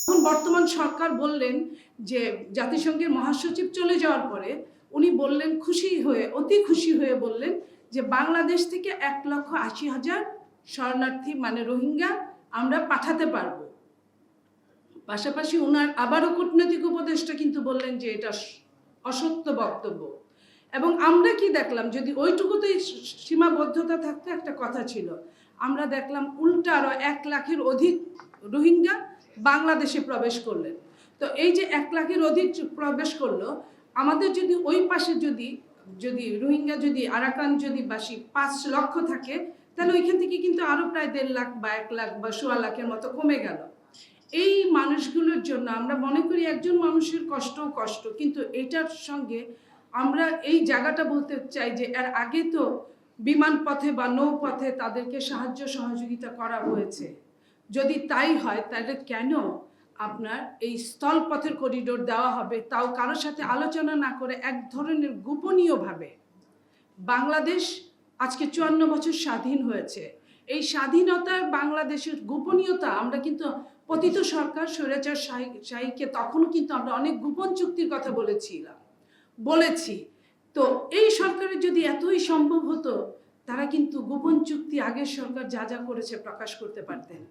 এখন বর্তমান সরকার বললেন যে জাতিসংঘের মহাসচিব চলে যাওয়ার পরে উনি বললেন অতি খুশি হয়ে বললেন যে বাংলাদেশ থেকে 1,80,000 শরণার্থী মানে রোহিঙ্গা আমরা পাঠাতে পারবো। পাশাপাশি উনার আবারও কূটনৈতিক উপদেষ্টা কিন্তু বললেন যে এটা অসত্য বক্তব্য। এবং আমরা কি দেখলাম, যদি ওইটুকুতেই সীমাবদ্ধতা থাকতো একটা কথা ছিল, আমরা দেখলাম উল্টা আরো 1 লাখের অধিক রোহিঙ্গা বাংলাদেশে প্রবেশ করলেন। তো এই যে 1 লাখের অধিক প্রবেশ করলো, আমাদের যদি ওই পাশে যদি রোহিঙ্গা যদি আরাকান যদি বাসী 5 লক্ষ থাকে, তাহলে ওইখান থেকে কিন্তু আরো প্রায় 1.5 লাখ বা 1 লাখ বা 1.25 লাখের মতো কমে গেল। এই মানুষগুলোর জন্য আমরা মনে করি একজন মানুষের কষ্ট, কিন্তু এটার সঙ্গে আমরা এই জায়গাটা বলতে চাই যে এর আগে তো বিমান পথে বা নৌপথে তাদেরকে সাহায্য সহযোগিতা করা হয়েছে। যদি তাই হয় তাহলে কেন আপনার এই স্থলপথের করিডোর দেওয়া হবে, তাও কারোর সাথে আলোচনা না করে এক ধরনের গোপনীয়ভাবে? বাংলাদেশ আজকে 54 বছর স্বাধীন হয়েছে। এই স্বাধীনতার বাংলাদেশের গোপনীয়তা আমরা কিন্তু পতিত সরকার স্বৈরাচার শাহীকে তখনও কিন্তু আমরা অনেক গোপন চুক্তির কথা বলেছি। তো এই সরকারের যদি এতই সম্ভব হতো, তারা কিন্তু গোপন চুক্তি আগের সরকার যা করেছে প্রকাশ করতে পারতেন।